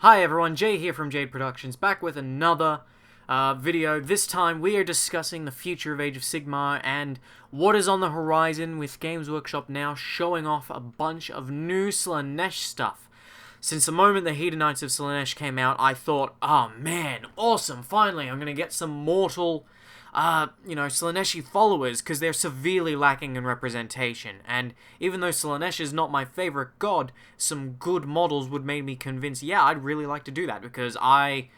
Hi everyone, Jay here from Jade Productions, back with another video. This time we are discussing the future of Age of Sigmar and what is on the horizon, with Games Workshop now showing off a bunch of new Slaanesh stuff. Since the moment the Hedonites of Slaanesh came out, I thought, oh man, awesome, finally I'm gonna get some mortal Slaaneshi followers, because they're severely lacking in representation. And even though Slaanesh is not my favorite god, some good models would make me convinced, yeah, I'd really like to do that, because I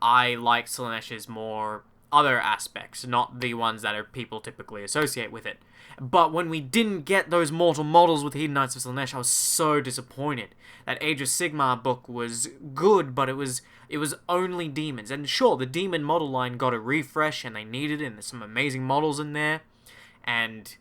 like Slaanesh's more other aspects, not the ones that people typically associate with it. But when we didn't get those mortal models with Hedonites of Slaanesh, I was so disappointed. That Age of Sigmar book was good, but it was only demons. And sure, the demon model line got a refresh, and they needed it, and there's some amazing models in there. And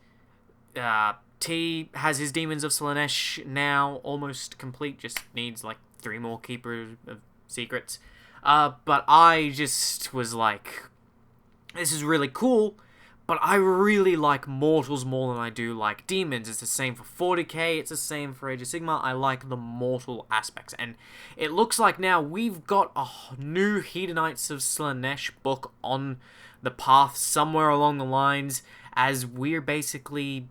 T has his Demons of Slaanesh now almost complete, just needs like 3 more Keepers of Secrets. But I just was like, this is really cool, but I really like mortals more than I do like demons. It's the same for 40k, it's the same for Age of Sigmar. I like the mortal aspects, and it looks like now we've got a new Hedonites of Slaanesh book on the path somewhere along the lines, as we're basically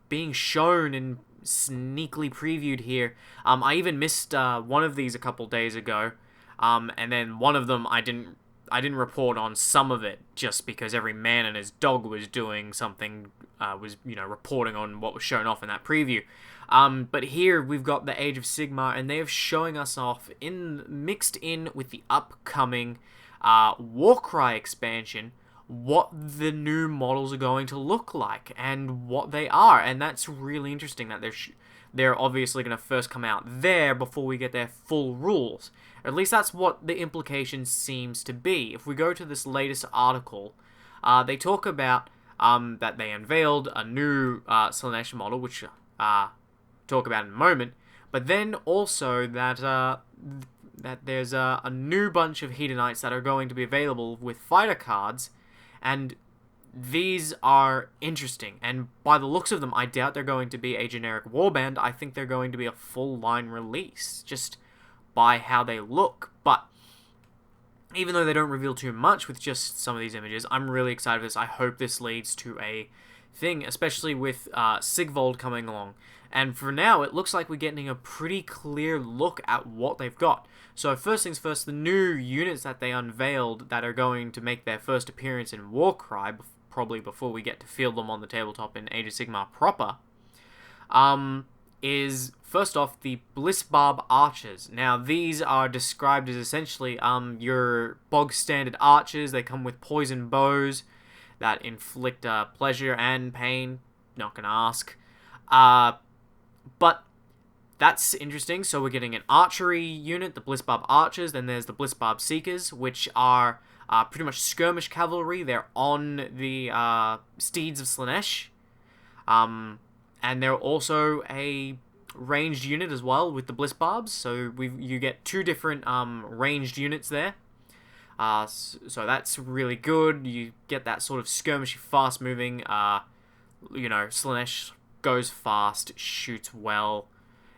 being shown and sneakily previewed here. I even missed one of these a couple days ago, and then one of them I didn't report on some of it, just because every man and his dog was doing something, reporting on what was shown off in that preview. But here we've got the Age of Sigmar, and they are showing us off, mixed in with the upcoming Warcry expansion, what the new models are going to look like and what they are. And that's really interesting, that they're obviously going to first come out there before we get their full rules. At least that's what the implication seems to be. If we go to this latest article, they talk about that they unveiled a new Slaanesh model, which talk about in a moment, but then also that there's a new bunch of Hedonites that are going to be available with fighter cards, and these are interesting, and by the looks of them, I doubt they're going to be a generic warband. I think they're going to be a full-line release, just by how they look. But even though they don't reveal too much with just some of these images, I'm really excited for this. I hope this leads to a thing, especially with Sigvald coming along. And for now, it looks like we're getting a pretty clear look at what they've got. So first things first, the new units that they unveiled that are going to make their first appearance in Warcry, probably before we get to field them on the tabletop in Age of Sigmar proper, is first off the Blissbarb Archers. Now these are described as essentially your bog standard archers. They come with poison bows that inflict pleasure and pain. Not gonna ask. But that's interesting. So we're getting an archery unit, the Blissbarb Archers. Then there's the Blissbarb Seekers, which are pretty much skirmish cavalry. They're on the Steeds of Slaanesh. And they're also a ranged unit as well with the Blissbarbs. So you get 2 different ranged units there. So that's really good. You get that sort of skirmishy, fast-moving. Slaanesh goes fast, shoots well,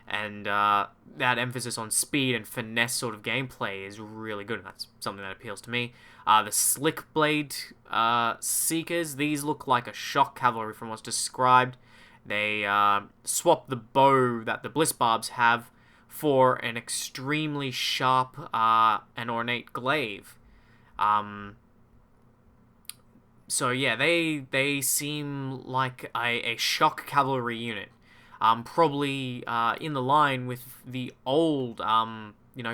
and that emphasis on speed and finesse sort of gameplay is really good, and that's something that appeals to me. The Slick Blade Seekers, these look like a shock cavalry from what's described. They swap the bow that the Blissbarbs have for an extremely sharp and ornate glaive. So yeah, they seem like a shock cavalry unit. Probably in the line with the old,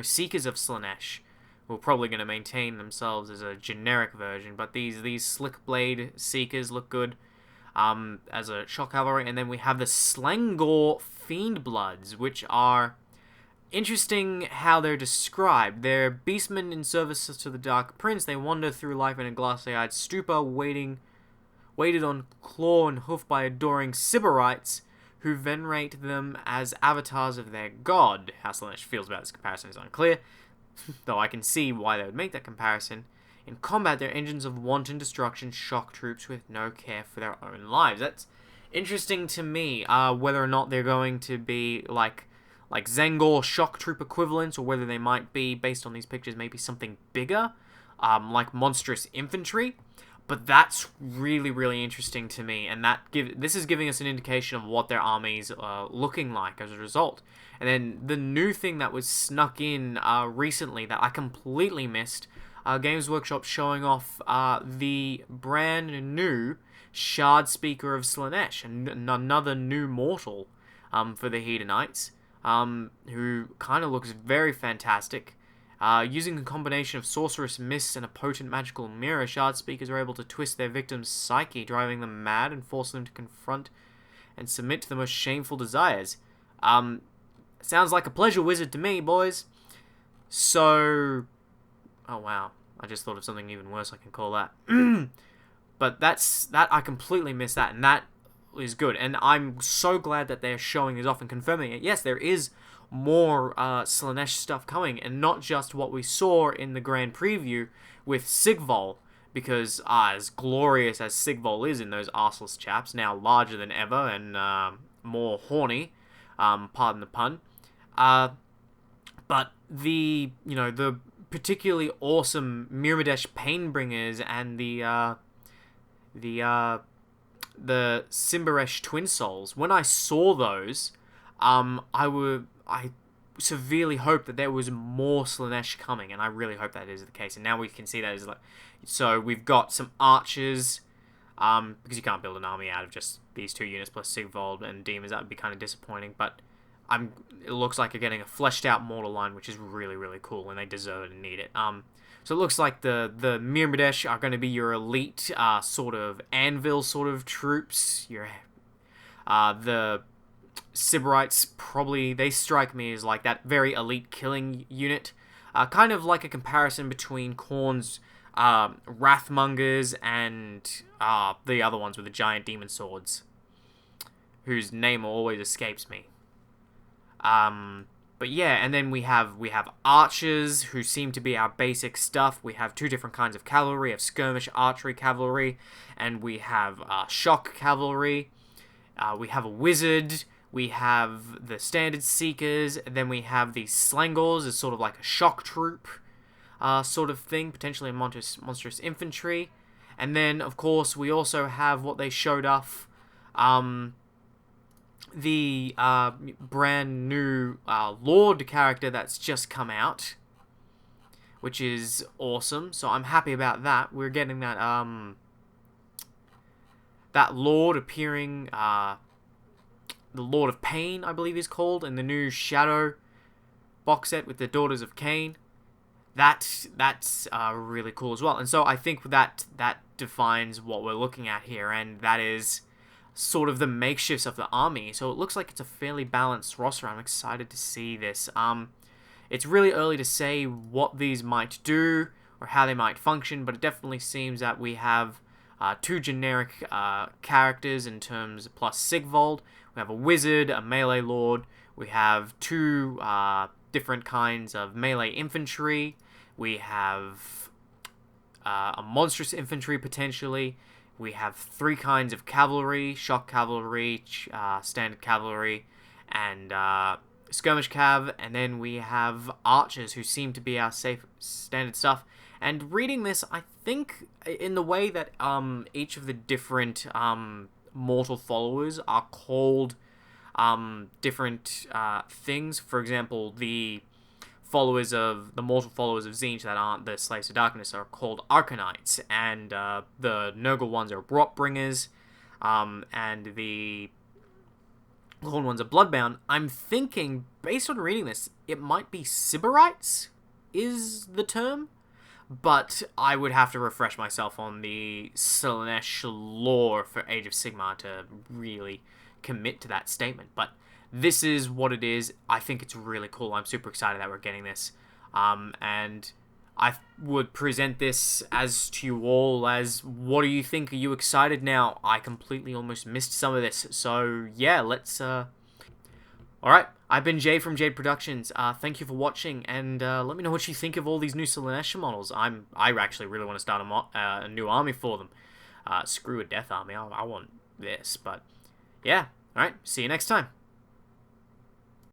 Seekers of Slaanesh, who are probably going to maintain themselves as a generic version. But these Slick Blade Seekers look good as a shock cavalry. And then we have the Slangor Fiendbloods, which are interesting how they're described. They're beastmen in service to the Dark Prince. They wander through life in a glassy-eyed stupor, weighted on claw and hoof by adoring Sybarites, who venerate them as avatars of their god. How Slaanesh feels about this comparison is unclear, though I can see why they would make that comparison. In combat, they're engines of wanton destruction, shock troops with no care for their own lives. That's interesting to me, whether or not they're going to be like like Zengor shock troop equivalents, or whether they might be, based on these pictures, maybe something bigger, like monstrous infantry. But that's really, really interesting to me, and this is giving us an indication of what their armies are looking like as a result. And then the new thing that was snuck in recently that I completely missed, Games Workshop showing off the brand new Shard Speaker of Slaanesh, and another new mortal for the Hedonites, who kind of looks very fantastic. Using a combination of sorceress mists and a potent magical mirror, Shard Speakers are able to twist their victim's psyche, driving them mad and forcing them to confront and submit to the most shameful desires. Sounds like a pleasure wizard to me, boys. So, oh wow, I just thought of something even worse I can call that. But I completely missed that, and that is good. And I'm so glad that they're showing this off and confirming it. Yes, there is more Slaanesh stuff coming, and not just what we saw in the grand preview with Sigvald, because as glorious as Sigvald is in those arseless chaps, now larger than ever and more horny, pardon the pun, but the particularly awesome Myrmidesh Painbringers and the Simbaresh Twin Souls, when I saw those, I severely hope that there was more Slaanesh coming, and I really hope that is the case. And now we can see that is so we've got some archers, because you can't build an army out of just these 2 units plus Sigvald and demons. That would be kind of disappointing. But it looks like you're getting a fleshed out mortal line, which is really, really cool, and they deserve it and need it. So it looks like the Myrmidesh are going to be your elite sort of anvil sort of troops. The Sybarites, probably, they strike me as like that very elite killing unit. Kind of like a comparison between Khorne's Wrathmongers and the other ones with the giant demon swords, whose name always escapes me. But yeah, and then we have archers, who seem to be our basic stuff. We have 2 different kinds of cavalry. We have skirmish archery cavalry, and we have shock cavalry. We have a wizard. We have the standard seekers. And then we have the slangors as sort of like a shock troop sort of thing, potentially a monstrous infantry. And then, of course, we also have what they showed off, the brand new Lord character that's just come out, which is awesome. So I'm happy about that. We're getting that that Lord appearing, the Lord of Pain, I believe he's called, in the new Shadow box set with the Daughters of Cain. That's really cool as well. And so I think that defines what we're looking at here, and that is sort of the makeshifts of the army. So it looks like it's a fairly balanced roster. I'm excited to see this. It's really early to say what these might do or how they might function, but it definitely seems that we have 2 generic characters in terms, plus Sigvald. We have a wizard, a melee lord. We have 2 different kinds of melee infantry. We have a monstrous infantry potentially. We have 3 kinds of cavalry: shock cavalry, standard cavalry, and skirmish cav. And then we have archers, who seem to be our safe standard stuff. And reading this, I think in the way that each of the different mortal followers are called different things. For example, the mortal followers of Tzeentch that aren't the Slaves of Darkness are called Arcanites, and the Nurgle ones are Rotbringers, and the Khorne ones are Bloodbound. I'm thinking, based on reading this, it might be Sybarites is the term, but I would have to refresh myself on the Slaanesh lore for Age of Sigmar to really commit to that statement. But this is what it is. I think it's really cool. I'm super excited that we're getting this. And I would present this as to you all as, what do you think? Are you excited now? I completely almost missed some of this. So yeah, let's... Alright, I've been Jay from Jade Productions. Thank you for watching, and let me know what you think of all these new Slaanesh models. I actually really want to start a new army for them. Screw a death army. I want this, but yeah. Alright, see you next time.